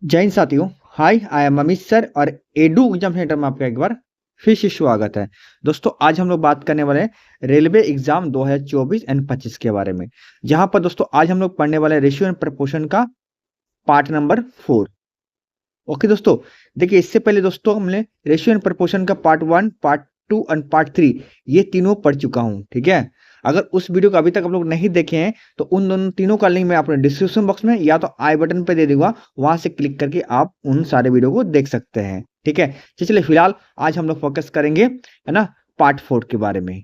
जय हिंद साथियों। हाय, I am Amit sir और एडू एग्जाम सेंटर में आपका एक बार फिर से स्वागत है। दोस्तों, आज हम लोग बात करने वाले हैं रेलवे एग्जाम 2024 एंड 25 के बारे में, जहां पर दोस्तों आज हम लोग पढ़ने वाले रेशियो एंड प्रपोर्शन का पार्ट नंबर 4। ओके दोस्तों, देखिए इससे पहले दोस्तों हमने रेशियो एंड प्रपोर्शन का पार्ट 1, पार्ट 2 एंड पार्ट 3 ये तीनों पढ़ चुका हूँ। ठीक है, अगर उस वीडियो को अभी तक आप लोग नहीं देखे हैं तो उन दोनों तीनों का लिंक मैं अपने डिस्क्रिप्शन बॉक्स में या तो आई बटन पे दे दूंगा, वहां से क्लिक करके आप उन सारे वीडियो को देख सकते हैं। ठीक है, तो चलिए फिलहाल आज हम लोग फोकस करेंगे है ना पार्ट 4 के बारे में।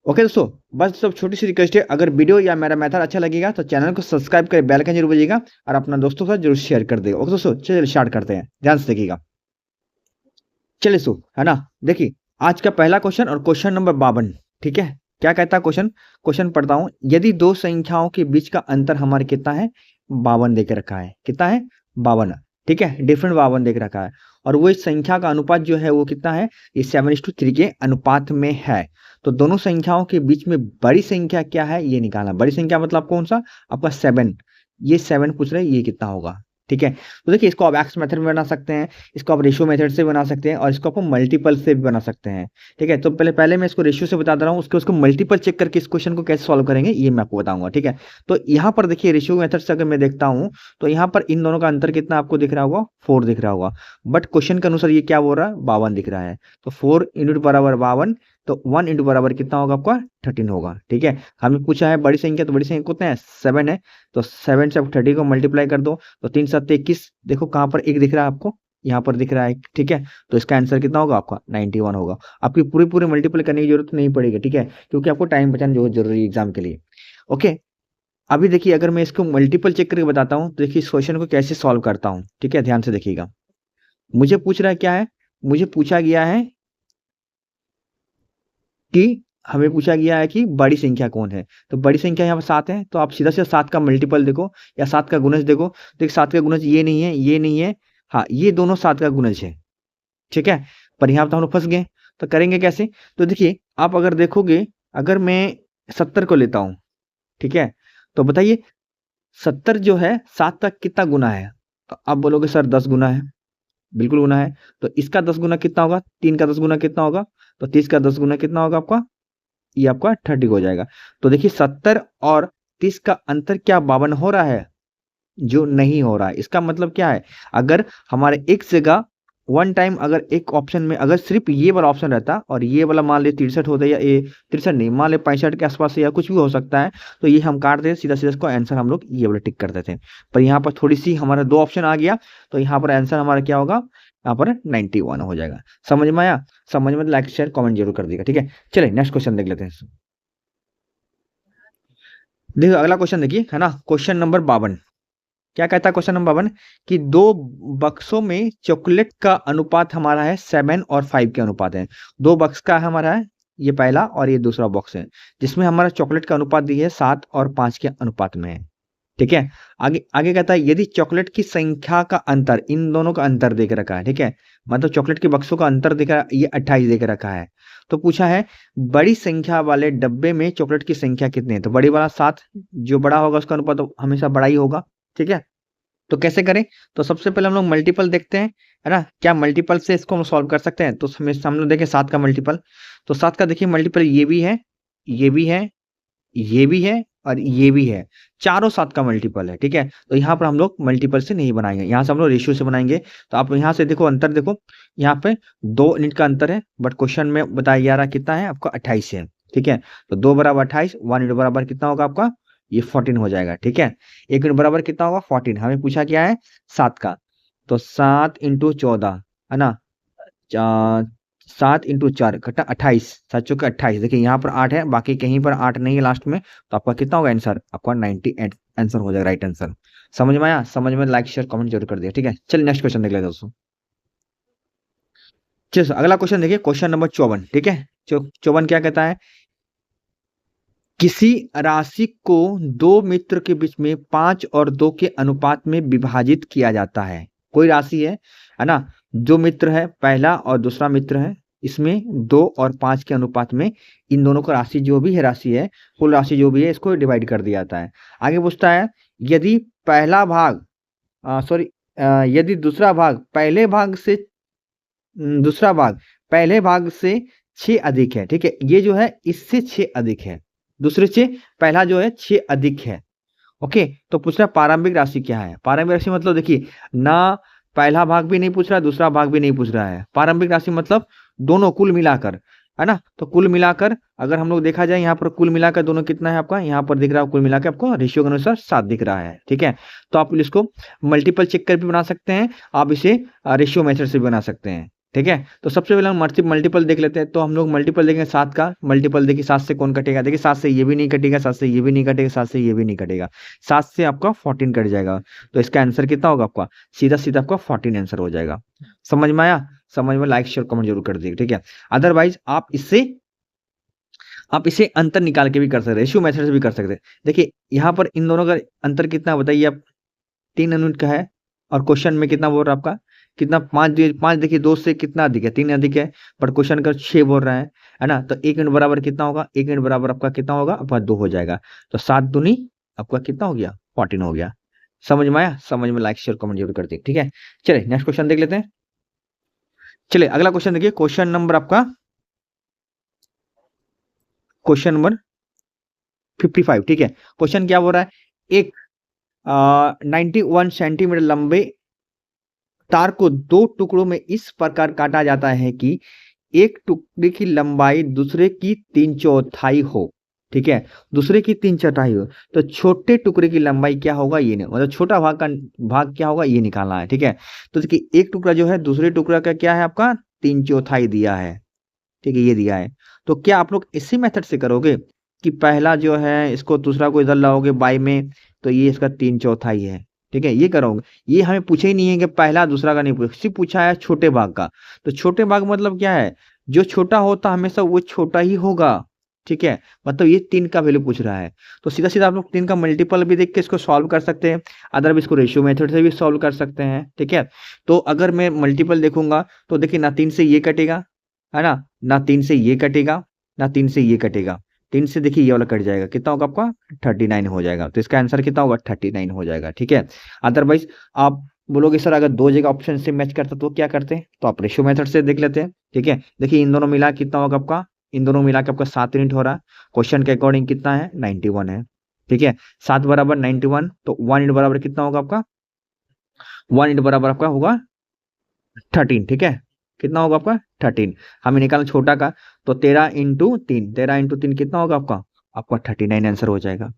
ओके दोस्तों, बस सब छोटी सी रिक्वेस्ट है, अगर वीडियो या मेरा मेथड अच्छा लगेगा तो चैनल को सब्सक्राइब कर बेल आइकन जरूर बजिएगा और अपना दोस्तों के साथ जरूर शेयर कर देगा। ओके दोस्तों, चलिए स्टार्ट करते हैं, ध्यान से देखिएगा। चलिए सो है ना, देखिए आज का पहला क्वेश्चन और क्वेश्चन नंबर 52। ठीक है, क्या कहता है क्वेश्चन? क्वेश्चन पढ़ता हूं। यदि दो संख्याओं के बीच का अंतर हमारे कितना है? 52 देके रखा है। कितना है? 52। ठीक है, डिफरेंट 52 देख रखा है और वो इस संख्या का अनुपात जो है वो कितना है? ये 7:3 के अनुपात में है। तो दोनों संख्याओं के बीच में बड़ी संख्या क्या है ये निकालना। बड़ी संख्या मतलब कौन सा? आपका 7। ये 7 पूछ रहे हैं, ये कितना होगा? ठीक है, तो देखिए इसको आप एक्स मेथड में बना सकते हैं, इसको आप रेशियो मेथड से बना सकते हैं और इसको आप मल्टीपल से भी बना सकते हैं। ठीक है, तो पहले मैं इसको रेशियो से बता दे रहा हूँ, उसको मल्टीपल चेक करके इस क्वेश्चन को कैसे सॉल्व करेंगे ये मैं आपको बताऊंगा। ठीक है, तो यहाँ पर देखिए रेशियो मेथड से अगर मैं देखता हूँ तो यहाँ पर इन दोनों का अंतर कितना आपको दिख रहा होगा? 4 दिख रहा होगा। बट क्वेश्चन के अनुसार ये क्या बोल रहा है? 52 दिख रहा है। तो 4 इंटू बराबर 52, तो 1 इंटू बराबर कितना होगा आपका? 13 होगा। ठीक है, हमें पूछा है बड़ी संख्या, तो बड़ी संख्या कितना है? 7 है। तो 7 से आप 30 को मल्टीप्लाई कर दो, तो 3 7 21। देखो कहाँ पर एक दिख रहा है आपको? यहाँ पर दिख रहा है। ठीक है, तो इसका आंसर कितना होगा आपका? 91 होगा। आपकी पूरी पूरी मल्टीप्लाई करने की जरूरत नहीं पड़ेगी। ठीक है, क्योंकि आपको टाइम बचाना जो जरूरी है एग्जाम के लिए। ओके, अभी देखिए अगर मैं इसको मल्टीपल चेक करके बताता हूँ तो देखिए इस क्वेश्चन को कैसे सॉल्व करता हूँ। ठीक है, ध्यान से देखिएगा। मुझे पूछ रहा है क्या है? मुझे पूछा गया है कि हमें पूछा गया है कि बड़ी संख्या कौन है। तो बड़ी संख्या यहाँ पर 7 है, तो आप सीधा सीधा 7 का मल्टीपल देखो या 7 का गुणज देखो। देखिए 7 का गुणज ये नहीं है, ये नहीं है, हाँ ये दोनों 7 का गुणज है। ठीक है, पर यहाँ पर तो हम लोग फंस गए, तो करेंगे कैसे? तो देखिए आप अगर देखोगे, अगर मैं 70 को लेता हूँ, ठीक है, तो बताइए 70 जो है 7 का कितना गुना है? तो आप बोलोगे सर 10 गुना है। बिल्कुल गुना है। तो इसका 10 गुना कितना होगा? 3 का 10 गुना कितना होगा? तो 30 का 10 गुना कितना होगा आपका? ये आपका 30 हो जाएगा। तो देखिए 70 और 30 का अंतर क्या 52 हो रहा है? जो नहीं हो रहा है। इसका मतलब क्या है? अगर हमारे एक जगह वन टाइम अगर एक ऑप्शन में अगर सिर्फ ये वाला ऑप्शन रहता और ये वाला मान ले 63 होता या ये 63 नहीं, मान ले 65 के आसपास या कुछ भी हो सकता है, तो ये हम काट देते सीधा सीधा, इसको आंसर हम लोग ये वाला टिक कर देते हैं। पर यहाँ पर थोड़ी सी हमारा 2 ऑप्शन आ गया, तो यहाँ पर आंसर हमारा क्या होगा? यहाँ पर 91 हो जाएगा। समझ में आया? समझ में लाइक शेयर कमेंट जरूर कर देगा। ठीक है, चलिए नेक्स्ट क्वेश्चन देख लेते हैं। देखिए अगला क्वेश्चन देखिए, है ना, क्वेश्चन नंबर 52। क्या कहता है क्वेश्चन नंबर 52? कि दो बक्सों में चॉकलेट का अनुपात हमारा है 7 और 5 के अनुपात है। 2 बक्स का हमारा है, ये पहला और ये दूसरा बॉक्स है, जिसमें हमारा चॉकलेट का अनुपात दी है 7 और 5 के अनुपात में है। ठीक है, आगे आगे कहता है यदि चॉकलेट की संख्या का अंतर, इन दोनों का अंतर देख रखा है। ठीक है, मतलब चॉकलेट के बक्सों का अंतर दिख रहा है, ये 28 देख रखा है। तो पूछा है बड़ी संख्या वाले डब्बे में चॉकलेट की संख्या कितनी है? तो बड़ी वाला 7, जो बड़ा होगा उसका अनुपात तो हमेशा बड़ा ही होगा। ठीक है, तो कैसे करें? तो सबसे पहले हम लोग मल्टीपल देखते हैं, है ना, क्या मल्टीपल से इसको हम सॉल्व कर सकते हैं? तो हम लोग देखें 7 का मल्टीपल, तो 7 का देखिए मल्टीपल ये भी है, ये भी है, ये भी है और ये भी है, चारों 7 का मल्टीपल है। ठीक है, तो यहाँ पर हम लोग मल्टीपल से नहीं बनाएंगे, यहाँ से हम लोग रेशियो से बनाएंगे। तो आप यहाँ से देखो अंतर देखो, यहाँ पे 2 यूनिट का अंतर है, बट क्वेश्चन में बताया जा रहा कितना है आपका? 28 है। ठीक है, तो 2 बराबर 28, 1 यूनिट बराबर कितना होगा आपका? ये 14 हो जाएगा। ठीक है, 1 यूनिट बराबर कितना होगा? 14। हमें पूछा क्या है? 7 का, तो 7 इंटू 14, है ना, 7 इंटू 4 घटा 28, 7 चौके 28। देखिए यहाँ पर 8 है, बाकी कहीं पर 8 नहीं है लास्ट में, तो आपका कितना होगा आंसर? आपका 98 आंसर हो जाएगा, राइट आंसर। समझ में आया? समझ में लाइक शेयर कमेंट जरूर कर दिया। ठीक है, चलिए नेक्स्ट क्वेश्चन देख लेते हैं दोस्तों। चलिए अगला क्वेश्चन देखिए, क्वेश्चन नंबर 54। ठीक है, 54 क्या कहता है? किसी राशि को दो मित्र के बीच में 5 और 2 के अनुपात में विभाजित किया जाता है। कोई राशि है ना, जो मित्र है पहला और दूसरा मित्र है, इसमें 2 और 5 के अनुपात में इन दोनों का राशि जो भी है, राशि है, कुल राशि जो भी है, इसको डिवाइड कर दिया जाता है। आगे पूछता है यदि पहला भाग सॉरी यदि दूसरा भाग पहले भाग से दूसरा भाग पहले भाग से 6 अधिक है, ठीक है, ये जो है इससे 6 अधिक है, दूसरे से पहला जो है 6 अधिक है। ओके, तो पूछ रहा है प्रारंभिक राशि क्या है। प्रारंभिक राशि मतलब देखिए ना, पहला भाग भी नहीं पूछ रहा है, दूसरा भाग भी नहीं पूछ रहा है। प्रारंभिक राशि मतलब दोनों कुल मिलाकर, है ना। तो कुल मिलाकर अगर हम लोग देखा जाए यहाँ पर कुल मिलाकर दोनों कितना है आपका, यहाँ पर दिख रहा है कुल मिलाकर आपको रेशियो के अनुसार 7 दिख रहा है, ठीक है। तो आप इसको मल्टीपल चेक कर भी बना सकते हैं, आप इसे रेशियो मेथड से भी बना सकते हैं, ठीक है। तो सबसे पहले हम मल्टीपल देख लेते हैं। तो हम लोग मल्टीपल देखेंगे 7 का, मल्टीपल देखिए 7 से कौन कटेगा, देखिए 7 से ये भी नहीं कटेगा, 7 से ये भी नहीं कटेगा, 7 से ये भी नहीं कटेगा, 7 से आपका 14 कट जाएगा। तो इसका आंसर कितना होगा आपका, सीधा सीधा आपका 14 आंसर हो जाएगा। समझ में आया, समझ में लाइक शेयर कमेंट जरूर कर दीजिए, ठीक है। अदरवाइज आप इसे अंतर निकाल के भी कर सकते हैं, रेशियो मेथड से भी कर सकते हैं। देखिए यहाँ पर इन दोनों का अंतर कितना बताइए आप, 3 यूनिट का है, और क्वेश्चन में कितना बोल रहा है आपका, कितना 5 देखिए 2 से कितना अधिक है, 3 अधिक है, पर क्वेश्चन का 6 बोल रहा है ना। तो 1 यूनिट बराबर कितना होगा, 1 यूनिट बराबर आपका कितना होगा, आपका 2 हो जाएगा। तो 7 दूनी आपका कितना हो गया, 14 हो गया। समझ में आया, समझ में लाइक शेयर कमेंट जरूर कर दिए, ठीक है। चलिए नेक्स्ट क्वेश्चन देख लेते हैं। चलिए अगला क्वेश्चन देखिए, क्वेश्चन नंबर आपका क्वेश्चन नंबर 55, ठीक है। क्वेश्चन क्या बोल रहा है, एक 91 सेंटीमीटर लंबे तार को 2 टुकड़ों में इस प्रकार काटा जाता है कि एक टुकड़े की लंबाई दूसरे की 3/4 हो, ठीक है, दूसरे की 3/4 हो। तो छोटे टुकड़े की लंबाई क्या होगा, ये नहीं, मतलब छोटा भाग क्या होगा ये निकालना है, ठीक है। तो देखिए एक टुकड़ा जो है दूसरे टुकड़ा का क्या है आपका 3/4 दिया है, ठीक है, ये दिया है। तो क्या आप लोग इसी मेथड से करोगे कि पहला जो है इसको दूसरा को इधर लाओगे बाई में, तो ये इसका 3/4 है, ठीक है, ये करोगे। ये हमें पूछा ही नहीं है कि पहला दूसरा का नहीं पूछा, सिर्फ पूछा है छोटे भाग का। तो छोटे भाग मतलब क्या है, जो छोटा होता हमेशा वो छोटा ही होगा, ठीक है। मतलब ये 3 का वैल्यू पूछ रहा है, तो सीधा सीधा आप लोग 3 का मल्टीपल भी देख के इसको सॉल्व कर सकते हैं, अदरवाइज इसको रेशियो मेथड से भी सॉल्व कर सकते हैं, ठीक है। तो अगर मैं मल्टीपल देखूंगा तो देखिए ना 3 से ये कटेगा, है ना 3 से ये कटेगा, ना 3 से ये कटेगा, 3 से देखिए ये वाला कट जाएगा, कितना होगा आपका 39 हो जाएगा। तो इसका आंसर कितना होगा 39 हो जाएगा, ठीक है। अदरवाइज आप बोलोगे सर अगर 2 जगह ऑप्शन से मैच करता तो क्या करते हैं, तो आप रेशियो मेथड से देख लेते हैं, ठीक है। देखिए इन दोनों मिला कितना होगा आपका, इन दोनों मिला के आपका 7 यूनिट हो रहा है, क्वेश्चन के अकॉर्डिंग कितना है 91 है, ठीक है। 7 बराबर 91, तो 1 यूनिट बराबर कितना होगा आपका, 1 यूनिट बराबर आपका होगा 13, ठीक है। कितना होगा आपका 13, हमें निकालना छोटा का, तो 13 × 3, 13 × 3 कितना होगा आपका, आपका 39 आंसर हो जाएगा,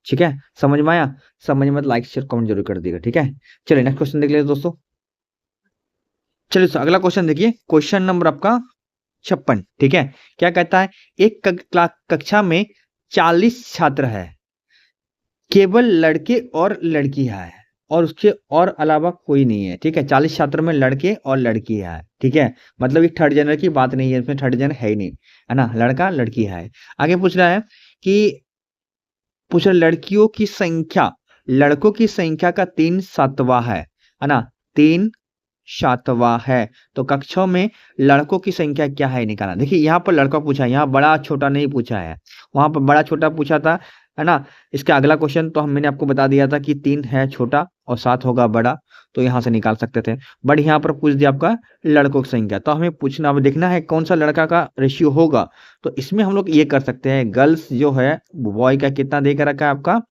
ठीक है। समझ में आया, समझ में लाइक शेयर कमेंट जरूर कर दीजिएगा, ठीक है। चलिए नेक्स्ट क्वेश्चन देख लेते दोस्तों। चलिए अगला क्वेश्चन देखिए, क्वेश्चन नंबर आपका 56, ठीक है। क्या कहता है, एक कक्षा में 40 छात्र है, केवल लड़के और लड़कियां है, और उसके और अलावा कोई नहीं है, ठीक है। 40 छात्र में लड़के और लड़कियां है, ठीक है। मतलब ये थर्ड जेंडर की बात नहीं है, इसमें थर्ड जेंडर है ही नहीं, है ना, लड़का लड़की है। आगे पूछ रहा है कि लड़कियों की संख्या लड़कों की संख्या का 3/7 है ना, 3/7 है। तो कक्षों में लड़कों की संख्या क्या है निकालना। देखिए यहाँ पर लड़का पूछा है, यहाँ बड़ा छोटा नहीं पूछा है, वहां पर बड़ा छोटा पूछा था, है ना। इसका अगला क्वेश्चन तो मैंने आपको बता दिया था कि 3 है छोटा और 7 होगा बड़ा, तो यहाँ से निकाल सकते थे। बट यहाँ पर पूछ दिया आपका लड़कों की संख्या, तो हमें पूछना, अब देखना है कौन सा लड़का का रेशियो होगा। तो इसमें हम लोग ये कर सकते हैं, गर्ल्स जो है बॉय का कितना दे कर रखा है आपका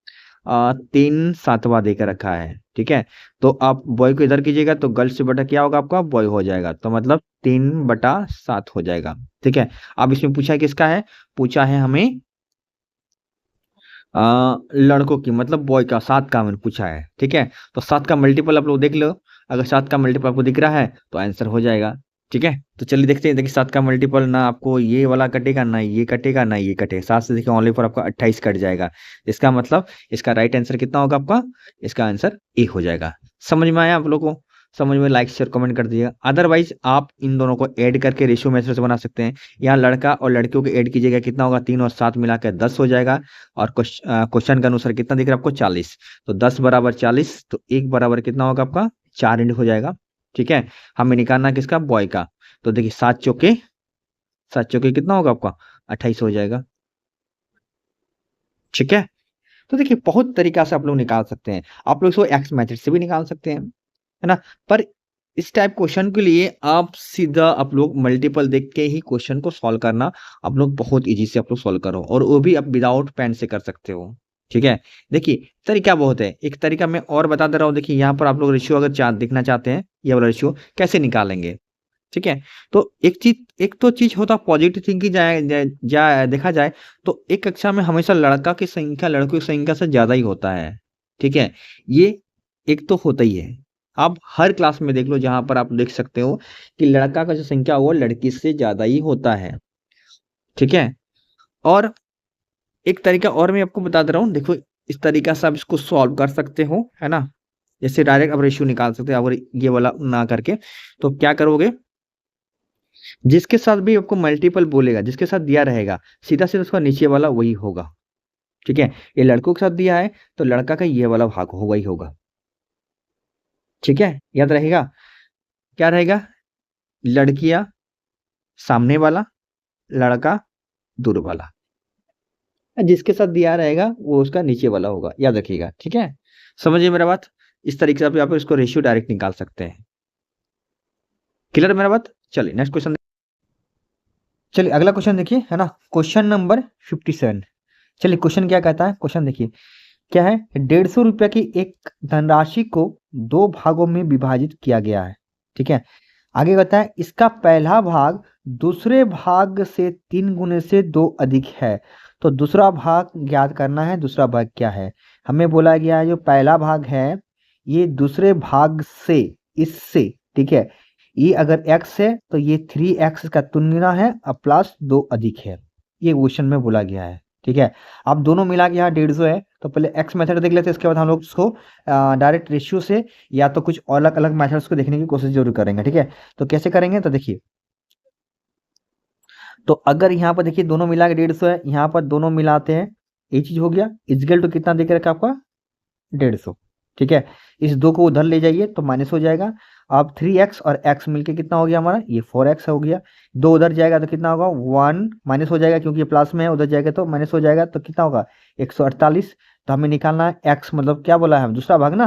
3/7 दे कर रखा है, ठीक है। तो आप बॉय को इधर कीजिएगा तो गर्ल्स से बटा क्या होगा आपका बॉय हो जाएगा, तो मतलब 3/7 हो जाएगा, ठीक है। अब इसमें पूछा है किसका है, पूछा है हमें लड़कों की, मतलब बॉय का 7 का मैंने पूछा है, ठीक है। तो 7 का मल्टीपल आप लोग देख लो, अगर 7 का मल्टीपल आपको दिख रहा है तो आंसर हो जाएगा, ठीक है। तो चलिए देखते हैं, देखिए 7 का मल्टीपल ना आपको ये वाला कटेगा, ना ये कटेगा, ना ये कटेगा, 7 से देखिए ओनली फॉर आपका 28 कट जाएगा। इसका मतलब इसका राइट आंसर कितना होगा आपका, इसका आंसर ए हो जाएगा। समझ में आया आप लोगों को, समझ में लाइक शेयर कमेंट कर दीजिएगा। अदरवाइज आप इन दोनों को ऐड करके रेशियो मेथड से बना सकते हैं। यहाँ लड़का और लड़कियों को ऐड कीजिएगा, कितना होगा 3 और 7 मिलाकर 10 हो जाएगा, और क्वेश्चन के अनुसार कितना दिख रहा है आपको 40, तो 10 बराबर 40, तो 1 बराबर कितना होगा आपका 4 इंट हो जाएगा, ठीक है। हमें निकालना किसका बॉय का, तो देखिए 7 चौके कितना होगा आपका 28 हो जाएगा, ठीक है। तो देखिए बहुत तरीका से आप लोग निकाल सकते हैं, आप लोग इसको एक्स मेथड से भी निकाल सकते हैं, है ना। पर इस टाइप क्वेश्चन के लिए आप सीधा आप लोग मल्टीपल देख के ही क्वेश्चन को सॉल्व करना, आप लोग बहुत इजी से आप लोग सॉल्व करो, और वो भी आप विदाउट पेन से कर सकते हो। ठीक है, देखिए तरीका बहुत है, एक तरीका मैं और बता दे रहा हूँ। देखिए यहाँ पर आप लोग रेशियो अगर देखना चाहते हैं, ये वाला रेशियो कैसे निकालेंगे। ठीक है, तो एक तो चीज होता पॉजिटिव थिंकिंग देखा जाए तो एक कक्षा में हमेशा लड़का की संख्या लड़कों की संख्या से ज्यादा ही होता है। ठीक है, ये एक तो होता ही है। आप हर क्लास में देख लो, जहां पर आप देख सकते हो कि लड़का का जो संख्या वो लड़की से ज्यादा ही होता है। ठीक है, और एक तरीका और मैं आपको बता दे रहा हूँ, देखो इस तरीका से आप इसको सॉल्व कर सकते हो, है ना। जैसे डायरेक्ट आप रेशियो निकाल सकते हो, अगर ये वाला ना करके तो क्या करोगे, जिसके साथ भी आपको मल्टीपल बोलेगा, जिसके साथ दिया रहेगा, सीधा सीधा उसका नीचे वाला वही होगा। ठीक है, ये लड़कों के साथ दिया है तो लड़का का ये वाला भाग होगा ही होगा। ठीक है, याद रहेगा, क्या रहेगा, लड़कियां सामने वाला, लड़का दूर वाला, जिसके साथ दिया रहेगा वो उसका नीचे वाला होगा, याद रखिएगा। ठीक है, समझिए मेरा बात, इस तरीके से आप यहाँ पर इसको रेशियो डायरेक्ट निकाल सकते हैं। क्लियर मेरा बात, चलिए नेक्स्ट क्वेश्चन। चलिए अगला क्वेश्चन देखिए, है ना, क्वेश्चन नंबर 57। चलिए क्वेश्चन क्या कहता है, क्वेश्चन देखिए क्या है, 150 रुपया की एक धनराशि को 2 भागों में विभाजित किया गया है। ठीक है, आगे कहता है इसका पहला भाग दूसरे भाग से 3 गुने से 2 अधिक है, तो दूसरा भाग ज्ञात करना है। दूसरा भाग क्या है, हमें बोला गया है जो पहला भाग है ये दूसरे भाग से, इससे, ठीक है, ये अगर x है तो ये 3x का 3 गुना है और प्लस 2 अधिक है, ये क्वेश्चन में बोला गया है। ठीक है, अब दोनों मिला के यहाँ 150 है, तो पहले x मेथड देख लेते हैं, इसके बाद हम लोग इसको डायरेक्ट रेशियो से या तो कुछ अलग अलग मेथड्स को देखने की कोशिश जरूर करेंगे। ठीक है, तो कैसे करेंगे, तो देखिए, तो अगर यहाँ पर देखिए दोनों मिला के 150 है, यहाँ पर दोनों मिलाते हैं, ये चीज हो गया, इजगल तो कितना देख रखा आपका 150। ठीक है, इस 2 को उधर ले जाइए तो माइनस हो जाएगा। अब 3x और x मिलके कितना हो गया हमारा, ये 4x हो गया। 2 उधर जाएगा तो कितना होगा, 1 माइनस हो जाएगा, क्योंकि ये प्लस में है, उधर जाएगा तो माइनस हो जाएगा, तो कितना होगा 148। तो हमें निकालना है x, मतलब क्या बोला है, दूसरा भाग ना।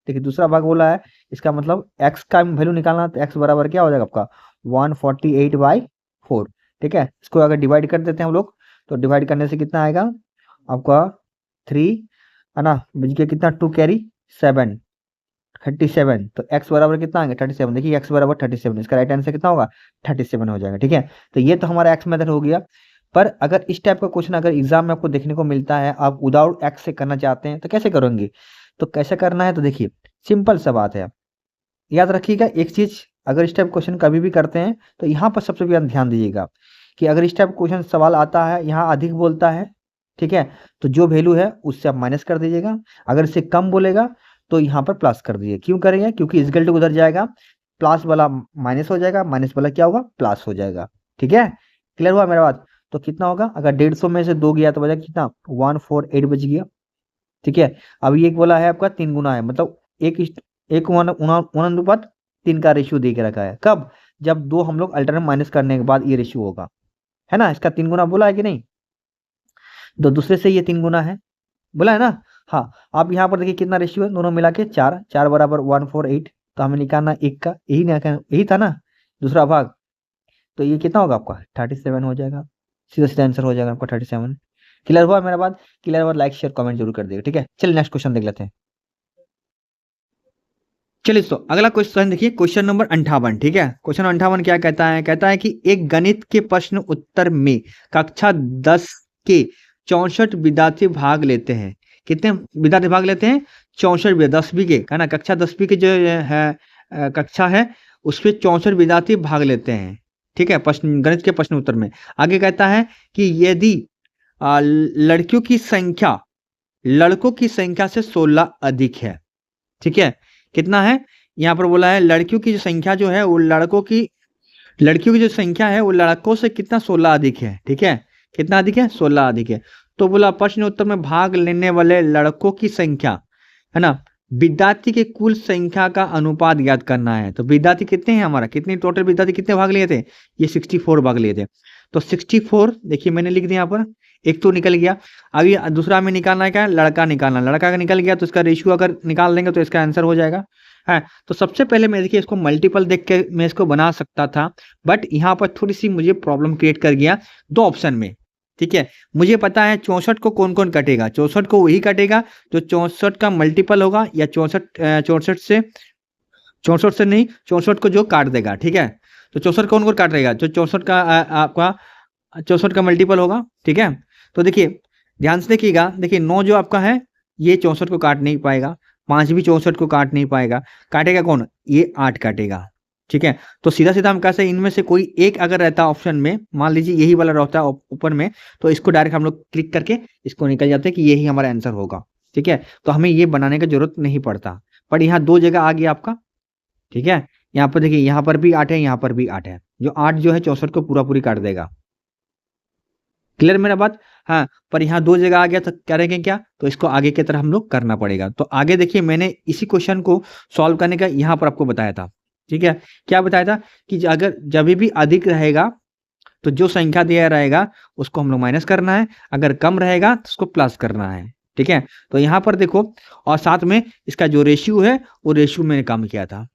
देखिए दूसरा भाग बोला है, इसका मतलब x का वैल्यू निकालना है, तो x बराबर क्या हो जाएगा आपका 148/4। ठीक है, इसको अगर डिवाइड कर देते हैं हम लोग, तो डिवाइड करने से कितना आएगा आपका 3, है ना, बच गया कितना 2 कैरी 7, 37। तो x बराबर कितना आएगा 37, देखिए x बराबर 37, इसका राइट आंसर कितना होगा 37 हो जाएगा। ठीक है, तो ये तो हमारा x मेथड हो गया। पर अगर इस टाइप का क्वेश्चन अगर एग्जाम में आपको देखने को मिलता है, आप विदाउट x से करना चाहते हैं तो कैसे करेंगे, तो कैसे करना है, तो देखिए सिंपल सा बात है, याद रखिएगा एक चीज, अगर इस टाइप क्वेश्चन कभी भी करते हैं तो यहाँ पर सबसे पहले ध्यान दीजिएगा कि अगर इस टाइप क्वेश्चन सवाल आता है, यहाँ अधिक बोलता है, ठीक है, तो जो वैल्यू है उससे आप माइनस कर दीजिएगा, अगर इससे कम बोलेगा तो यहाँ पर प्लस कर दीजिए। क्यों करेंगे, क्योंकि इस गलती उधर जाएगा, प्लस वाला माइनस हो जाएगा, माइनस वाला क्या होगा प्लस हो जाएगा। ठीक है, क्लियर हुआ मेरा बात, तो कितना होगा, अगर 150 में से 2 गया तो बचा कितना 148 बच गया। ठीक है, अब ये एक बोला है आपका 3 गुना है, मतलब एक अनुपात 3 का रेशियो दे के रखा है, कब, जब 2 हम लोग अल्टरनेट माइनस करने के बाद ये रेशियो होगा, है ना, इसका 3 गुना बोला है कि नहीं, तो दूसरे से ये 3 गुना है, बोला है ना। हाँ, आप यहाँ पर देखिए कितना रेशियो है, दोनों मिला के 4, 4 बराबर 148, तो हमें निकालना एक का, यही था ना दूसरा भाग, तो ये कितना होगा आपका 37 हो जाएगा, सीधा सीधा आंसर हो जाएगा आपका 37। क्लियर हुआ मेरा बात, क्लियर हुआ लाइक शेयर कमेंट जरूर कर देगा। ठीक है, चलिए नेक्स्ट क्वेश्चन देख लेते हैं। चलिए तो अगला क्वेश्चन देखिए, क्वेश्चन नंबर 58। ठीक है, क्वेश्चन 58 क्या कहता है, कहता है कि एक गणित के प्रश्न उत्तर में कक्षा 10 के 64 विद्यार्थी भाग लेते हैं। कितने विद्यार्थी भाग लेते हैं, 64, 10वीं के, है ना, कक्षा 10वीं के जो है कक्षा है उसमें 64 विद्यार्थी भाग लेते हैं। ठीक है, प्रश्न गणित के प्रश्न उत्तर में आगे कहता है कि यदि लड़कियों की संख्या लड़कों की संख्या से 16 अधिक है। ठीक है, कितना है, यहाँ पर बोला है लड़कियों की जो संख्या जो है वो लड़कियों की जो संख्या है वो लड़कों से कितना 16 अधिक है। ठीक है, कितना अधिक है, 16 अधिक है। तो बोला प्रश्न उत्तर में भाग लेने वाले लड़कों की संख्या, है ना, विद्यार्थी के कुल संख्या का अनुपात ज्ञात करना है। तो विद्यार्थी कितने हैं हमारा, कितने टोटल विद्यार्थी कितने भाग लिए थे, ये 64 भाग लिए थे। तो 64 देखिए मैंने लिख दिया यहाँ पर, एक तो निकल गया। अभी दूसरा हमें निकालना है क्या, लड़का निकालना, लड़का का निकल गया तो इसका रेशियो अगर निकाल देंगे तो इसका आंसर हो जाएगा है। तो सबसे पहले मैं देखिए इसको मल्टीपल देख के मैं इसको बना सकता था, बट यहाँ पर थोड़ी सी मुझे प्रॉब्लम क्रिएट कर गया दो ऑप्शन में। ठीक है, मुझे पता है 64 को कौन कौन कटेगा, 64 को वही कटेगा जो 64 का मल्टीपल होगा, या 64 से नहीं, 64 को जो काट देगा। ठीक है, तो 64 कौन कौन काट देगा, जो 64 का आपका 64 का मल्टीपल होगा। ठीक है, तो देखिए ध्यान से देखिएगा, देखिए 9 जो आपका है ये 64 को काट नहीं पाएगा, 5 भी 64 को काट नहीं पाएगा, काटेगा कौन, ये 8 काटेगा। ठीक है, तो सीधा सीधा हम कैसे, इनमें से कोई एक अगर रहता ऑप्शन में, मान लीजिए यही वाला रहता है ऊपर में, तो इसको डायरेक्ट हम लोग क्लिक करके इसको निकल जाते हैं कि यही हमारा आंसर होगा। ठीक है, तो हमें ये बनाने की जरूरत नहीं पड़ता, पर यहाँ दो जगह आ गया आपका। ठीक है, यहाँ पर देखिए यहाँ पर भी 8 है, यहाँ पर भी 8 है, जो 8 जो है 64 को पूरा पूरी काट देगा। क्लियर मेरा बात, हाँ, पर यहाँ दो जगह आ गया तो करेंगे क्या, तो इसको आगे की तरह हम लोग करना पड़ेगा। तो आगे देखिए मैंने इसी क्वेश्चन को सॉल्व करने का यहाँ पर आपको बताया था। ठीक है, क्या बताया था कि अगर जब भी अधिक रहेगा तो जो संख्या दिया रहेगा उसको हम लोग माइनस करना है, अगर कम रहेगा तो उसको प्लस करना है। ठीक है, तो यहाँ पर देखो, और साथ में इसका जो रेशियो है वो रेशियो मैंने कम किया था,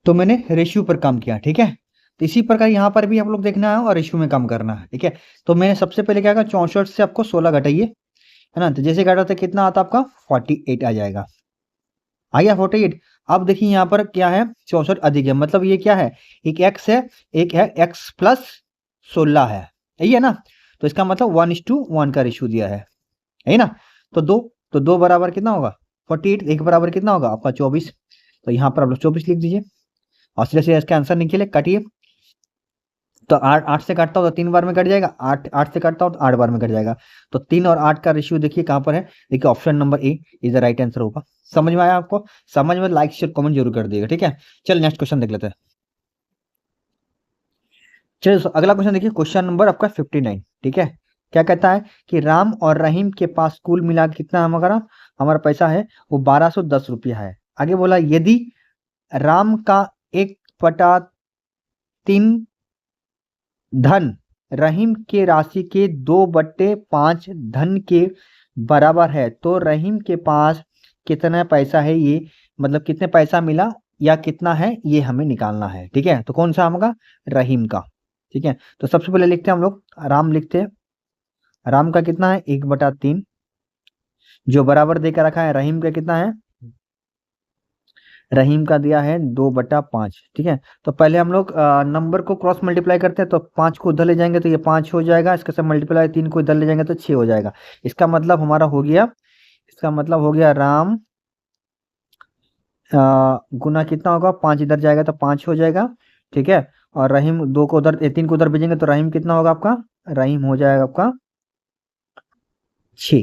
तो मैंने रेशियो पर कम किया। ठीक है, तो इसी प्रकार यहाँ पर भी हम लोग देखना है और रेशियो में कम करना है। ठीक है, तो मैंने सबसे पहले क्या कहा, 64 से आपको 16 घटाइए, है ना, तो जैसे घटा तो कितना आता आपका 48 आ जाएगा, आ गया 48। अब देखिए यहाँ पर क्या है, 64 अधिक है, मतलब ये क्या है, एक x है, एक है x प्लस 16 है, यही है ना, तो इसका मतलब 1:1 का रेशियो दिया है ना। तो दो बराबर कितना होगा 48, एक बराबर कितना होगा आपका 24, तो यहाँ पर आप लोग 24 लिख दीजिए, और सीधे से इसका आंसर निकले, काटिए। तो 8 से काटता हो तो 3 बार में कट जाएगा, 8 से काटता हो तो 8 बार में कट जाएगा। तो 3 और 8 का रेशियो देखिए कहाँ पर है, देखिए option number A is the right answer होगा। समझ में आया आपको, समझ में लाइक शेयर कमेंट जरूर कर दिएगा। ठीक है, चल नेक्स्ट क्वेश्चन देख लेते हैं। चलिए अगला क्वेश्चन देखिए, क्वेश्चन नंबर आपका 59। ठीक है, क्या कहता है कि राम और रहीम के पास कुल मिला के कितना हमारा हमारा पैसा है, वो 1210 रुपया है। आगे बोला यदि राम का 1/3 धन रहीम के राशि के 2/5 धन के बराबर है, तो रहीम के पास कितना पैसा है, ये मतलब कितने पैसा मिला या कितना है, ये हमें निकालना है। ठीक है, तो कौन सा होगा, रहीम का। ठीक है, तो सबसे पहले लिखते हैं हम लोग, राम लिखते हैं, राम का कितना है 1/3, जो बराबर देकर रखा है, रहीम का कितना है, रहीम का दिया है 2/5। ठीक है, तो पहले हम लोग नंबर को क्रॉस मल्टीप्लाई करते हैं, तो 5 को उधर ले जाएंगे तो ये 5 हो जाएगा, इसके साथ मल्टीप्लाई 3 को इधर ले जाएंगे तो 6 हो जाएगा। इसका मतलब हमारा हो गया, इसका मतलब हो गया राम गुना कितना होगा, 5 इधर जाएगा तो 5 हो जाएगा। ठीक है, और रहीम 2 को उधर 3 को उधर भेजेंगे तो रहीम कितना होगा आपका, रहीम हो जाएगा आपका 6।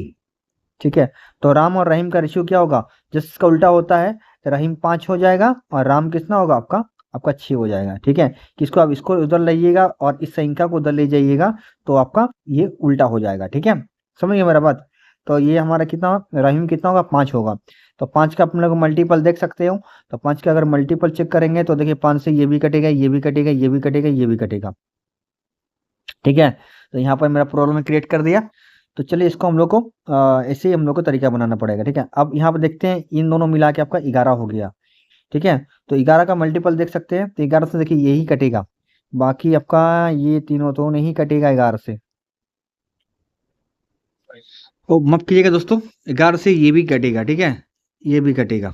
ठीक है, तो राम और रहीम का रेशियो क्या होगा, जिसका उल्टा होता है, तो रहीम 5 हो जाएगा और राम कितना होगा आपका आपका 6 हो जाएगा। ठीक है, किसको आप इसको उधर लाइएगा और इस संख्या को उधर ले जाइएगा तो आपका ये उल्टा हो जाएगा। ठीक है, समझ गए मेरा बात। तो ये हमारा कितना, रहीम कितना होगा 5 होगा, तो 5 का अपने लोग मल्टीपल देख सकते हो, तो 5 का अगर मल्टीपल चेक करेंगे तो देखिए 5 से ये भी कटेगा, ये भी कटेगा, ये भी कटेगा, ये भी कटेगा। ठीक है, तो यहाँ पर मेरा प्रॉब्लम क्रिएट कर दिया। तो चलिए इसको हम लोग को ऐसे ही हम लोग को तरीका बनाना पड़ेगा। ठीक है, अब यहाँ पर देखते हैं, इन दोनों मिला के आपका 11 हो गया। ठीक है, तो 11 का मल्टीपल देख सकते हैं, तो 11 से देखिए यही कटेगा, बाकी आपका ये तीनों तो नहीं कटेगा 11 से। ओ माफ कीजिएगा दोस्तों, 11 से ये भी कटेगा। ठीक है, ये भी कटेगा,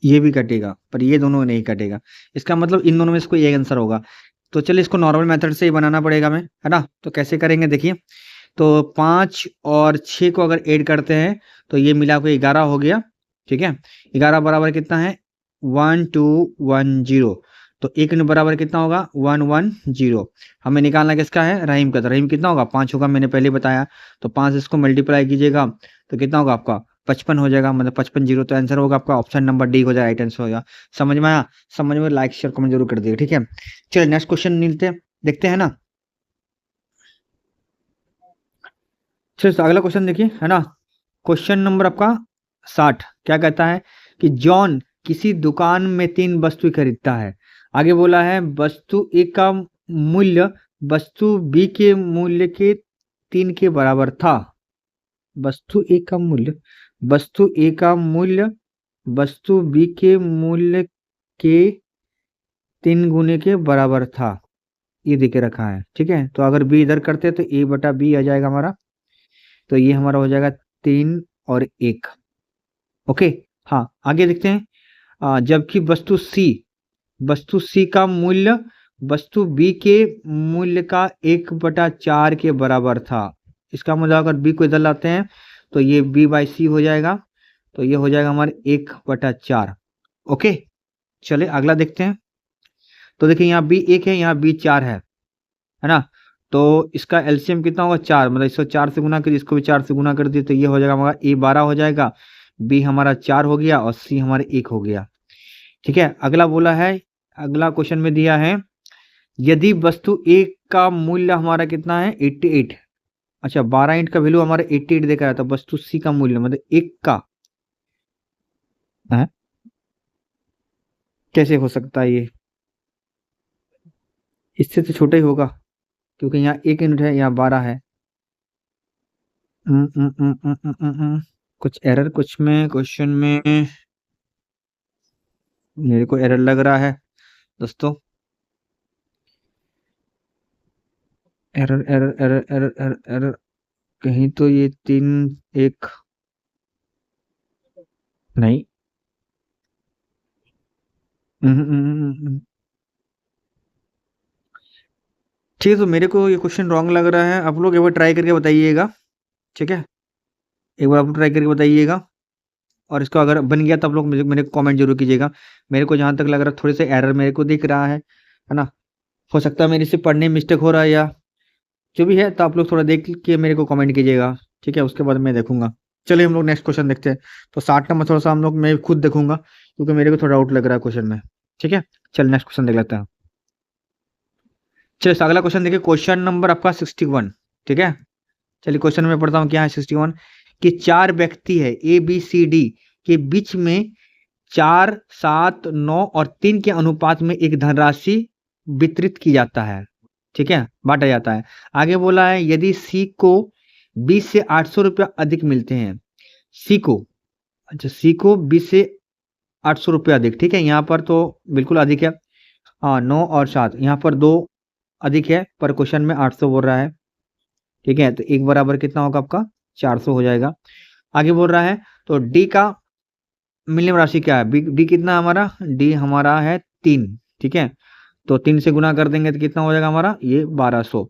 ये भी कटेगा, पर ये दोनों नहीं कटेगा। इसका मतलब इन दोनों में से कोई एक आंसर होगा। तो चलिए इसको नॉर्मल मेथड से ही बनाना पड़ेगा हमें, है ना। तो कैसे करेंगे देखिए, तो 5 और 6 को अगर ऐड करते हैं तो ये मिला के 11 हो गया। ठीक है, 11 बराबर कितना है 1210, तो एक बराबर कितना होगा 110। हमें निकालना किसका है, रहीम का। तो रहीम कितना होगा 5 होगा, मैंने पहले बताया। तो 5 इसको मल्टीप्लाई कीजिएगा तो कितना होगा आपका 55 हो जाएगा, मतलब 55 जीरो, तो आंसर होगा आपका ऑप्शन नंबर डी हो जाएगा, राइट आंसर होगा। समझ में आया, समझ में लाइक शेयर कमेंट जरूर कर दिएगा। ठीक है, चलिए नेक्स्ट क्वेश्चन मिलते हैं, देखते हैं ना। चलिए तो अगला क्वेश्चन देखिए, है ना, क्वेश्चन नंबर आपका 60 क्या कहता है कि जॉन किसी दुकान में 3 वस्तु खरीदता है। आगे बोला है वस्तु ए का मूल्य वस्तु बी के मूल्य के 3 के बराबर था। वस्तु ए का मूल्य वस्तु ए का मूल्य वस्तु बी के मूल्य के 3 गुने के बराबर था, ये देके रखा है। ठीक है, तो अगर बी इधर करते तो ए बटा बी आ जाएगा हमारा, तो ये हमारा हो जाएगा 3 और 1। ओके, हाँ आगे देखते हैं। जबकि वस्तु सी का मूल्य वस्तु बी के मूल्य का 1/4 के बराबर था। इसका मतलब अगर बी को इधर लाते हैं तो ये बी बाई सी हो जाएगा, तो ये हो जाएगा हमारे 1/4। ओके, चले अगला देखते हैं। तो देखिए यहाँ बी 1 है, यहाँ बी 4 है ना। तो इसका एलसीएम कितना होगा 4, मतलब इसको 4 से गुना कर दिए, इसको भी 4 से गुना कर दिए, तो ये हो जाएगा हमारा ए 12 हो जाएगा, बी हमारा 4 हो गया और सी हमारे 1 हो गया। ठीक है, अगला बोला है, अगला क्वेश्चन में दिया है यदि वस्तु ए का मूल्य हमारा कितना है 88, अच्छा 12 ईंट का वैल्यू हमारा 88 देखा है, तो वस्तु सी का मूल्य मतलब 1 का है, कैसे हो सकता है ये, इससे तो छोटा ही होगा क्योंकि यहाँ 1 यूनिट है, यहाँ 12 है। कुछ एरर कुछ में क्वेश्चन में मेरे को एरर लग रहा है दोस्तों। Error error error error error error कहीं तो ये 3 1 नहीं। ठीक है, तो मेरे को ये क्वेश्चन रॉन्ग लग रहा है, आप लोग एक बार ट्राई करके बताइएगा। ठीक है, एक बार आप ट्राई करके बताइएगा, और इसको अगर बन गया तो आप लोग मेरे को कमेंट जरूर कीजिएगा। मेरे को जहाँ तक लग रहा है थोड़े से एरर मेरे को दिख रहा है ना। हो सकता है मेरे से पढ़ने में मिस्टेक हो रहा है या जो भी है, तो आप लोग थोड़ा देख के मेरे को कमेंट कीजिएगा। ठीक है, उसके बाद मैं देखूंगा। चलिए हम लोग नेक्स्ट क्वेश्चन देखते हैं। तो 60 नंबर थोड़ा सा हम लोग मैं खुद देखूंगा क्योंकि मेरे को थोड़ा डाउट लग रहा है क्वेश्चन में। ठीक है, चलिए नेक्स्ट क्वेश्चन देख लेते हैं। चलिए अगला क्वेश्चन देखिए, क्वेश्चन नंबर आपका 61। ठीक है, चलिए क्वेश्चन में पढ़ता हूँ क्या है 61 कि 4 व्यक्ति है ए बी सी डी के बीच में 4 7 9 और 3 के अनुपात में एक धनराशि वितरित की जाता है। ठीक है, बांटा जाता है। आगे बोला है यदि सी को 20 से 800 रुपया अधिक मिलते हैं, सी को, अच्छा सी को 20 से 800 रुपया अधिक। ठीक है, यहाँ पर तो बिल्कुल अधिक है, हाँ 9 और 7 यहाँ पर 2 अधिक है, पर क्वेश्चन में 800 बोल रहा है। ठीक है, तो एक बराबर कितना होगा आपका 400 हो जाएगा। आगे बोल रहा है तो डी का मिलने वाली राशि क्या है, डी कितना हमारा, डी हमारा है 3। ठीक है, तो 3 से गुना कर देंगे तो कितना हो जाएगा हमारा ये 1200।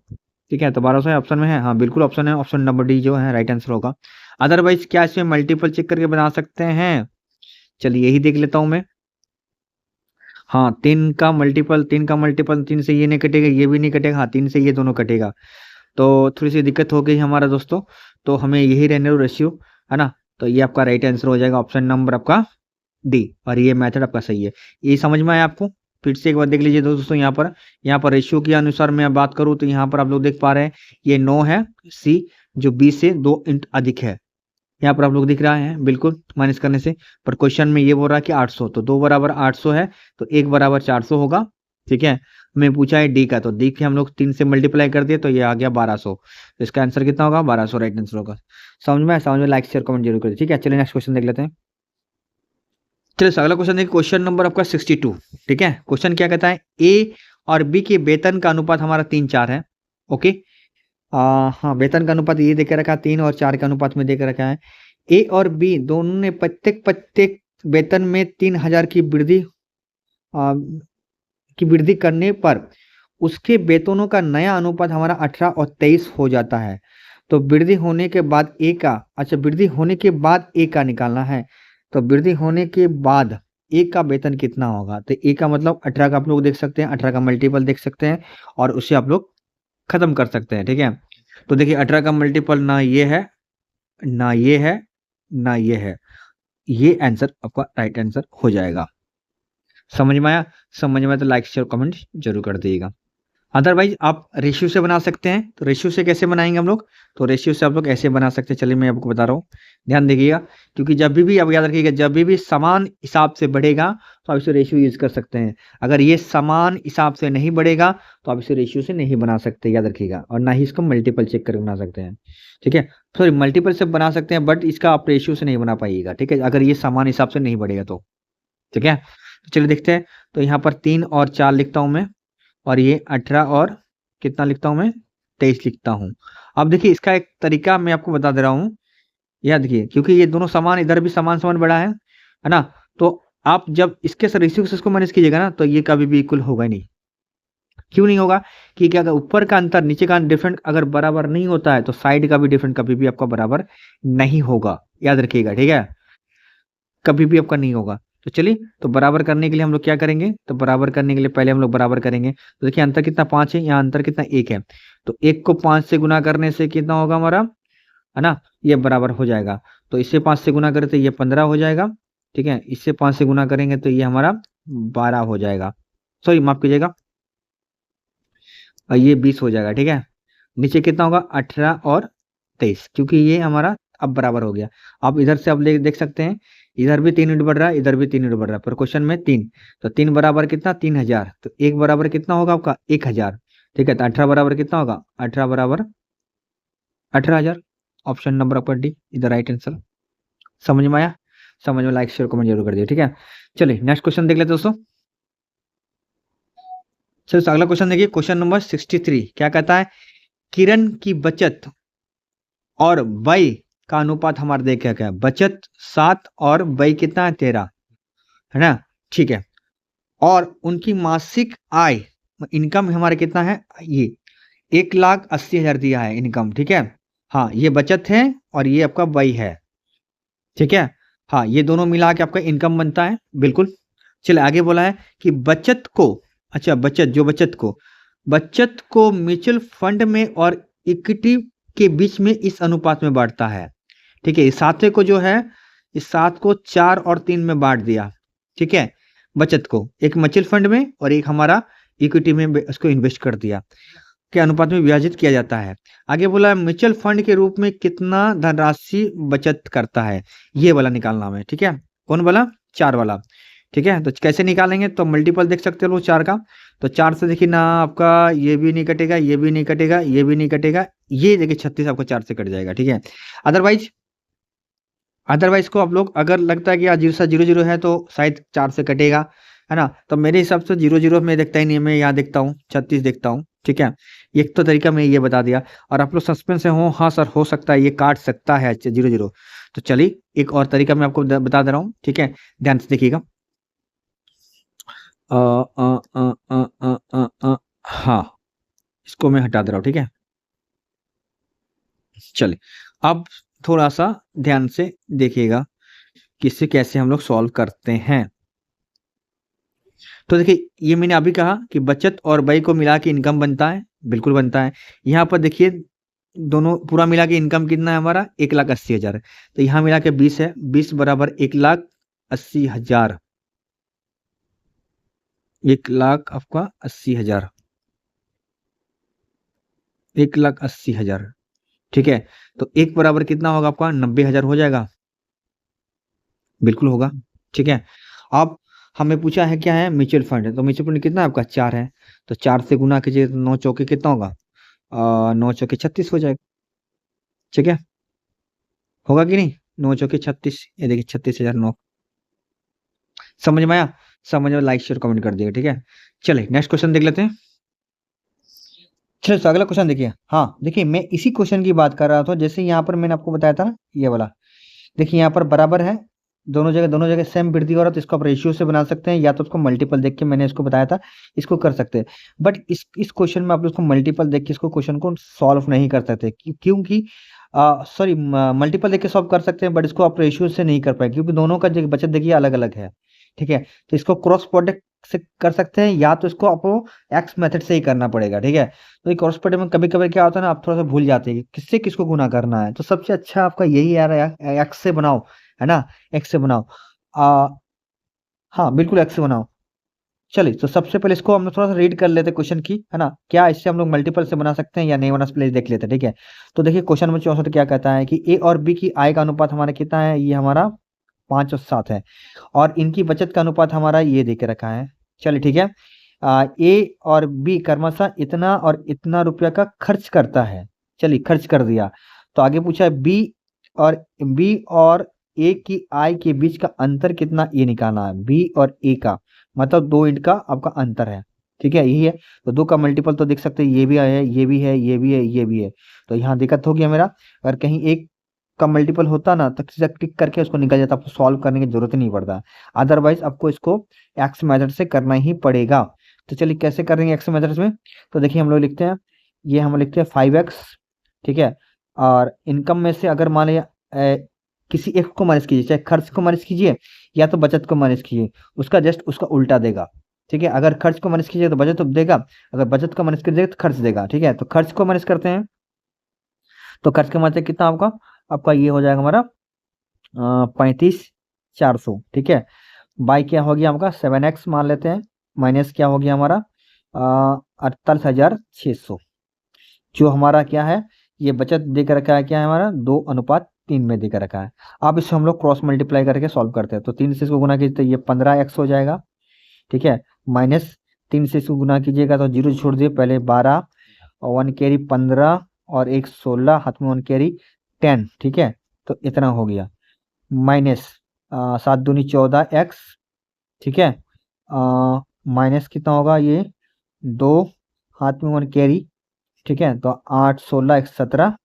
ठीक है, तो 1200 ऑप्शन में है, हाँ बिल्कुल ऑप्शन है, ऑप्शन नंबर डी जो है राइट आंसर होगा। अदरवाइज क्या इसमें मल्टीपल चेक करके बना सकते हैं, चलिए यही देख लेता हूं मैं। हाँ 3 का मल्टीपल 3 से ये नहीं कटेगा, ये भी नहीं कटेगा, हाँ 3 से ये दोनों कटेगा, तो थोड़ी सी दिक्कत हो गई हमारा दोस्तों। तो हमें यही रहने दो रेशियो, है ना। तो ये आपका राइट आंसर हो जाएगा ऑप्शन नंबर आपका डी, और ये मेथड आपका सही है। ये समझ में आया आपको, फिर से एक बार देख लीजिए दोस्तों। यहाँ पर रेशियो के अनुसार मैं बात करूँ तो यहाँ पर आप लोग देख पा रहे हैं ये 9 है सी, जो 20 से 2 इंट अधिक है, यहाँ पर आप लोग दिख रहा है बिल्कुल माइनस करने से। पर क्वेश्चन में ये बोल रहा है कि 800, तो 2 बराबर 800 है, तो 1 बराबर 400 होगा। ठीक है, मैं पूछा है डी का, तो डी के हम लोग 3 से मल्टीप्लाई कर दिए तो ये आ गया 1200, तो इसका आंसर कितना होगा 1200 राइट आंसर होगा। समझ में लाइक शेयर कमेंट जरूर करिए। ठीक है, चलिए नेक्स्ट क्वेश्चन देख लेते हैं। चलिए अगला क्वेश्चन देखिए, क्वेश्चन नंबर आपका 62। ठीक है, क्वेश्चन क्या कहता है ए और बी के वेतन का अनुपात हमारा 3:4 है। ओके, हाँ वेतन का अनुपात ये देकर रखा है 3 और 4 के अनुपात में देकर रखा है। ए और बी दोनों ने प्रत्येक वेतन में 3000 की वृद्धि करने पर उसके वेतनों का नया अनुपात हमारा 18 और 23 हो जाता है। तो वृद्धि होने के बाद ए का, अच्छा वृद्धि होने के बाद ए का निकालना है। तो वृद्धि होने के बाद ए का वेतन कितना होगा, तो ए का मतलब 18 का आप लोग देख सकते हैं, 18 का मल्टीपल देख सकते हैं और उसे आप लोग खत्म कर सकते हैं। ठीक है, तो देखिए 18 का मल्टीपल ना ये है ना ये है ना ये है, ये आंसर आपका राइट आंसर हो जाएगा। समझ में आया, समझ में आया तो लाइक शेयर कमेंट जरूर कर दीजिएगा। अदरवाइज आप रेशियो से बना सकते हैं। तो रेशियो से कैसे बनाएंगे हम लोग? तो रेशियो से आप लोग ऐसे बना सकते हैं, चलिए मैं आपको बता रहा हूँ, ध्यान देखिएगा। क्योंकि जब भी आप याद रखिएगा, जब भी समान हिसाब से बढ़ेगा तो आप इसे रेशियो यूज कर सकते हैं। अगर ये समान हिसाब से नहीं बढ़ेगा तो आप इसे रेशियो से नहीं बना सकते, याद रखिएगा। और ना ही इसको मल्टीपल चेक करके बना सकते हैं, ठीक है। सॉरी, मल्टीपल से बना सकते हैं, बट इसका आप रेशियो से नहीं बना पाइएगा, ठीक है, अगर ये समान हिसाब से नहीं बढ़ेगा तो, ठीक है। तो चलिए देखते हैं। तो यहाँ पर 3 और 4 लिखता हूँ मैं, और ये 18 और कितना लिखता हूँ मैं, 23 लिखता हूँ। अब देखिए इसका एक तरीका मैं आपको बता दे रहा हूँ, याद देखिए, क्योंकि ये दोनों समान, इधर भी समान समान बड़ा है ना। तो आप जब इसके रेशियो से इसको मैनेज कीजिएगा ना, तो ये कभी भी इक्वल होगा नहीं। क्यों नहीं होगा? कि क्या, अगर ऊपर का अंतर नीचे का डिफरेंट अगर बराबर नहीं होता है, तो साइड का भी डिफरेंट कभी भी आपका बराबर नहीं होगा, याद रखिएगा, ठीक है। कभी भी आपका नहीं होगा। तो चलिए, तो बराबर करने के लिए हम लोग क्या करेंगे? तो बराबर करने के लिए पहले हम लोग बराबर करेंगे। तो देखिए अंतर कितना, 5 है, यहाँ अंतर कितना, 1 है। तो 1 को 5 से गुना करने से कितना होगा हमारा, है ना, ये बराबर हो जाएगा। तो इससे 5 से गुना करें तो ये 15 हो जाएगा, ठीक है। इससे 5 से गुना करेंगे तो ये हमारा 12 हो जाएगा, सॉरी माफ कीजिएगा, और ये 20 हो जाएगा, ठीक है। नीचे कितना होगा, 18 और 23, क्योंकि ये हमारा अब बराबर हो गया। अब इधर से आप देख सकते हैं, इधर भी 3 यूनिट बढ़ रहा है, इधर भी 3 यूनिट बढ़ रहा है, पर क्वेश्चन में 3। तो 3 बराबर कितना, 3000। तो 1 बराबर कितना होगा आपका, 1000, ठीक है। तो 18 बराबर कितना होगा, 18 बराबर 18000। ऑप्शन नंबर आपका डी इधर राइट आंसर। समझ में आया? समझ में, लाइक शेयर कमेंट जरूर कर दिए, ठीक है। चलिए नेक्स्ट क्वेश्चन देख लेते हैं दोस्तों। चलिए अगला क्वेश्चन देखिए, क्वेश्चन नंबर 63 क्या कहता है, किरण की बचत और व्यय का अनुपात हमारा देखा क्या है, बचत 7 और व्यय कितना है, 13, है ना, ठीक है। और उनकी मासिक आय, इनकम हमारा कितना है, ये 1,80,000 दिया है इनकम, ठीक है। हाँ, ये बचत है और ये आपका व्यय है, ठीक है। हाँ, ये दोनों मिला के आपका इनकम बनता है, बिल्कुल। चलिए आगे बोला है कि बचत को, अच्छा बचत, जो बचत को म्यूचुअल फंड में और इक्विटी के बीच में इस अनुपात में बांटता है, ठीक है। इस साते को जो है, इस 7 को 4 और 3 में बांट दिया, ठीक है। बचत को एक म्यूचुअल फंड में और एक हमारा इक्विटी में उसको इन्वेस्ट कर दिया, के अनुपात में विभाजित किया जाता है। आगे बोला है म्यूचुअल फंड के रूप में कितना धनराशि बचत करता है, ये वाला निकालना है, ठीक है। कौन वाला, 4 वाला, ठीक है। तो कैसे निकालेंगे, तो मल्टीपल देख सकते हो लोग 4 का। तो 4 से देखिए ना, आपका ये भी नहीं कटेगा, ये भी नहीं कटेगा, ये भी नहीं कटेगा, ये देखिए 36 आपको 4 से कट जाएगा, ठीक है। अदरवाइज अदरवाइज को आप लोग अगर लगता है कि आज 0 है तो शायद 4 से कटेगा, है ना। तो मेरे हिसाब से 0 में देखता ही नहीं, मैं यहाँ देखता हूँ 36 देखता हूँ, ठीक है। एक तो तरीका मैं ये बता दिया, और आप लोग सस्पेंस हो, हाँ सर हो सकता है ये काट सकता है 0। तो चलिए एक और तरीका मैं आपको बता दे रहा हूँ, ठीक है, ध्यान से देखिएगा। हाँ, इसको मैं हटा दे रहा हूँ, ठीक है। चलिए अब थोड़ा सा ध्यान से देखिएगा कि इसे कैसे हम लोग सॉल्व करते हैं। तो देखिए ये मैंने अभी कहा कि बचत और व्यय को मिला के इनकम बनता है, बिल्कुल बनता है। यहाँ पर देखिए दोनों पूरा मिला के इनकम कितना है हमारा, 1,80,000। तो यहाँ मिला के 20 है, 20 बराबर 1,80,000, 1,00,000 आपका 80,000, 1,80,000, ठीक है। तो एक बराबर कितना होगा आपका, 90,000 हो जाएगा, बिल्कुल होगा, ठीक है। अब हमें पूछा है क्या है, म्यूचुअल फंड है। तो म्यूचुअल फंड कितना है आपका, 4 है। तो 4 से गुना कीजिए तो 9 चौके कितना होगा, 9 चौके 36 हो जाएगा, ठीक है। होगा कि नहीं, 9 चौके 36, ये देखिए 36,000 9। समझ में आया? समझ में, लाइक शेयर कमेंट कर दिएगा, ठीक है। चलिए नेक्स्ट क्वेश्चन देख लेते हैं। चलिए तो अगला क्वेश्चन देखिए। हाँ देखिए, मैं इसी क्वेश्चन की बात कर रहा था, जैसे यहाँ पर मैंने आपको बताया था ना, ये वाला देखिए यहाँ पर बराबर है, दोनों जगह सेम वृद्धि हो रहा है। तो इसको आप रेशियो से बना सकते हैं, या तो उसको मल्टीपल देख के, मैंने इसको बताया था, इसको कर सकते हैं। बट इस क्वेश्चन में आप लोग इसको मल्टीपल देख के इसको क्वेश्चन को सॉल्व नहीं कर सकते, क्योंकि सॉरी, मल्टीपल देख के सॉल्व कर सकते हैं, बट इसको आप रेशियो से नहीं कर पाए, क्योंकि दोनों का जो बचत देखिए अलग अलग है, ठीक है। तो इसको क्रॉस प्रोडक्ट से कर सकते हैं, या तो इसको आपको एक्स मेथड से ही करना पड़ेगा, ठीक है। तो ये क्रॉस प्रोडक्ट में कभी कभी क्या होता है ना, आप थोड़ा सा भूल जाते हैं कि किससे किसको गुना करना है। तो सबसे अच्छा आपका यही आ रहा है, एक्स से बनाओ, है ना, एक्स से बनाओ। आ, हाँ बिल्कुल एक्स से बनाओ। चलिए तो सबसे पहले इसको हम लोग थोड़ा सा रीड कर लेते हैं क्वेश्चन की, है ना, क्या इससे हम लोग मल्टीपल से बना सकते हैं या नहीं बना, प्लीज देख लेते हैं, ठीक है। तो देखिए क्वेश्चन नंबर 64 क्या कहता है कि ए और बी की आय का अनुपात हमारा कितना है, ये हमारा 5 और 7 है, और इनकी बचत का अनुपात हमारा ये दे के रखा है। चलिए ठीक है। ए और बी क्रमशः इतना और इतना रुपया का खर्च करता है। चलिए खर्च कर दिया। तो आगे पूछा है बी और ए की आय के बीच का अंतर कितना, ये निकालना है। बी और ए का मतलब 2 इंट का आपका अंतर है, ठीक है, यही है। तो 2 का मल्टीपल तो देख सकते हैं, ये भी है, ये भी है, ये भी है, ये भी है। तो यहाँ दिक्कत हो गया मेरा। अगर कहीं एक का मल्टीपल होता ना तो सीधा टिक करके उसको निकल जाता, आपको सॉल्व करने की जरूरत ही नहीं पड़ता। अदरवाइज आपको इसको एक्स मेथड से करना ही पड़ेगा। तो चलिए कैसे करेंगे एक्स मेथड में। तो देखिए हम लोग लिखते हैं, ये हम लिखते हैं 5x, ठीक है। और इनकम में से अगर मान लिया किसी एक को माइनस कीजिए, चाहे खर्च को माइनस कीजिए या तो बचत को माइनस कीजिए, उसका जस्ट उसका उल्टा देगा, ठीक है। अगर खर्च को माइनस कीजिए तो बचत देगा, अगर बचत को माइनस कीजिएगा तो खर्च देगा, ठीक है। तो खर्च को माइनस करते हैं, तो खर्च का मतलब कितना आपका, आपका ये हो जाएगा हमारा 35,400, ठीक है। बाई क्या हो गया आपका 7x मान लेते हैं, माइनस क्या हो गया हमारा 48,600, जो हमारा क्या है, ये बचत देकर रखा है, क्या है हमारा 2:3 में देकर रखा है। अब इसको हम लोग क्रॉस मल्टीप्लाई करके सॉल्व करते हैं। तो 3 से इसको गुना कीजिए तो ये 15x हो जाएगा, ठीक है। माइनस 3 से इसको गुना कीजिएगा तो 0 छोड़ दिए, पहले 12 और 1 कैरी 15 और एक 16, हाथ में 1 कैरी 10, ठीक है। तो इतना हो गया, माइनस 7 दूनी 14x, ठीक है। माइनस कितना होगा ये 2, हाथ में 1 कैरी, ठीक है। तो 8 16 1 17,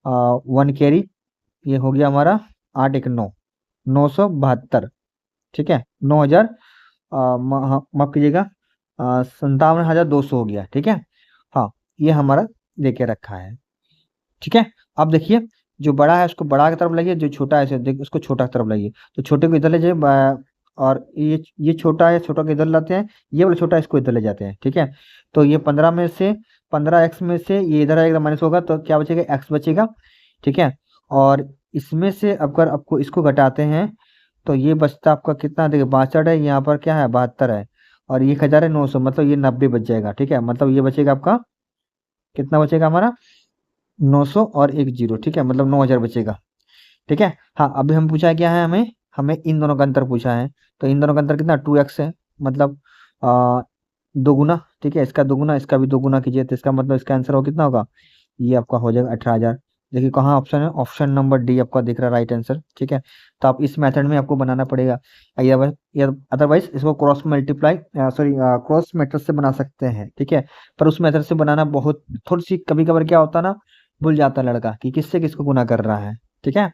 1 कैरी, ये हो गया हमारा 8 1 9, 972, ठीक है। 9,000 माफ कीजिएगा 57,200 हो गया, ठीक है। हाँ, ये हमारा देके रखा है, ठीक है। अब देखिए जो बड़ा है उसको बड़ा की तरफ लाइए, जो छोटा है उसको छोटा की तरफ लाइए। तो छोटे को इधर ले जाइए और ये छोटा है, छोटा को इधर लाते हैं, ये वाला छोटा है इसको इधर ले जाते हैं, ठीक है। तो ये 15x में से ये इधर आएगा माइनस होगा तो क्या बचेगा, x बचेगा, ठीक है। और इसमें से अगर आपको इसको घटाते हैं तो ये बचता आपका कितना, देखिए 62 है, यहाँ पर क्या है 72 है, और ये 1,900 मतलब ये 90 बच जाएगा, ठीक है। मतलब ये बचेगा आपका कितना बचेगा हमारा 900 और एक जीरो, ठीक है, मतलब 9,000 बचेगा, ठीक है। हाँ अभी हम पूछा है क्या है, हमें हमें इन दोनों का अंतर पूछा है। तो इन दोनों का अंतर कितना 2x है, मतलब दो गुना, ठीक है। इसका 2 गुना, इसका भी 2 गुना कीजिए तो इसका मतलब इसका आंसर हो कितना होगा, ये आपका हो जाएगा 18,000। देखिए कहाँ ऑप्शन है, ऑप्शन नंबर डी आपका दिख रहा है राइट आंसर, ठीक है। तो आप इस मेथड में आपको बनाना पड़ेगा, अदरवाइज इसको cross multiply sorry cross method से बना सकते हैं, ठीक है। पर उस मेथड से बनाना बहुत थोड़ी सी कभी कभार क्या होता है ना, भूल जाता है लड़का कि किससे किसको गुना कर रहा है, ठीक है।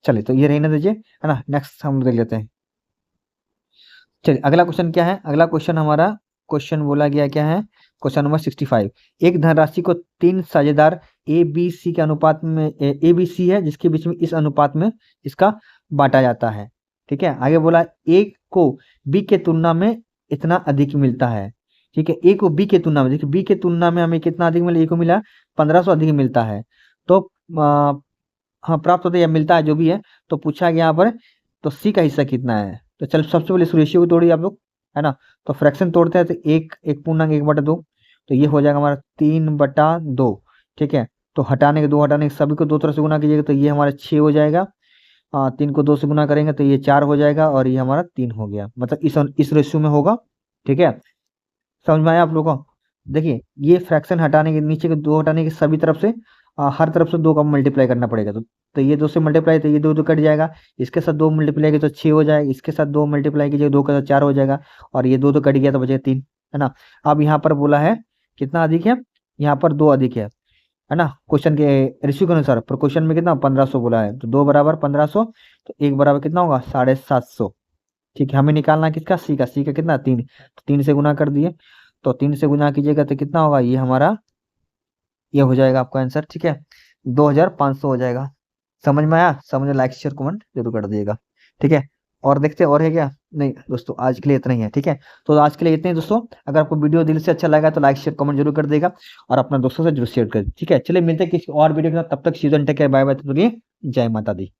चलिए तो ये रहने दीजिए, है ना। नेक्स्ट हम देख लेते हैं। चलिए अगला क्वेश्चन क्या है, अगला क्वेश्चन हमारा क्वेश्चन बोला गया क्या है, क्वेश्चन नंबर 65। एक धनराशि को 3 साझेदार ए बी सी के अनुपात में, ए बी सी है जिसके बीच में इस अनुपात में इसका बांटा जाता है, ठीक है। आगे बोला ए को बी के तुलना में इतना अधिक मिलता है, ठीक है। ए को बी के तुलना में, देखिए बी के तुलना में हमें कितना अधिक मिला, ए को मिला 1500 अधिक मिलता है। तो हाँ प्राप्त होता है या मिलता है जो भी है। तो पूछा गया यहाँ पर तो सी का हिस्सा कितना है। तो चल सबसे पहले इस रेशियो को तोड़िए आप लोग, है ना। तो फ्रैक्शन तोड़ते हैं तो एक पूर्णांक 1/2, तो ये हो जाएगा हमारा 3/2, ठीक है। तो हटाने के 2 हटाने के सभी को 2 तरफ से गुना कीजिएगा तो ये हमारा 6 हो जाएगा। 3 को 2 से गुना करेंगे तो ये 4 हो जाएगा और ये हमारा 3 हो गया, मतलब इस रेशियो में होगा, ठीक है। समझ में आया आप लोगों को। देखिए ये फ्रैक्शन हटाने के, नीचे के 2 हटाने के सभी तरफ से हर तरफ से 2 का मल्टीप्लाई करना पड़ेगा। तो ये 2 से मल्टीप्लाई तो ये 2 कट जाएगा, इसके साथ 2 मल्टीप्लाई किया तो 6 हो जाएगा, इसके साथ 2 मल्टीप्लाई कीजिए 2 का तो 4 हो जाएगा, और ये 2 कट गया तो बचेगा 3, है ना। अब यहाँ पर बोला है कितना अधिक है, यहाँ पर 2 अधिक है ना। क्वेश्चन के रेशियो के अनुसार, पर क्वेश्चन में कितना 1500 बोला है, तो 2 बराबर 1500, तो 1 बराबर कितना होगा 750, ठीक है। हमें निकालना है किसका, सी का कितना 3, तो 3 से गुना कर दिए। तो 3 से गुना कीजिएगा तो कितना होगा, ये हमारा ये हो जाएगा आपका आंसर, ठीक है। 2500 हो जाएगा। समझ में आया, समझ लाइक शेयर कमेंट जरूर कर दिएगा, ठीक है। और देखते हैं और है क्या, नहीं दोस्तों आज के लिए इतना ही है, ठीक है। तो आज के लिए इतने ही दोस्तों, अगर आपको वीडियो दिल से अच्छा लगा तो लाइक शेयर कमेंट जरूर कर देगा और अपने दोस्तों से जरूर शेयर कर, ठीक है। चलिए मिलते हैं किसी और वीडियो के साथ, तब तक सीजन टेक केयर, बाय बाय, जय माता दी।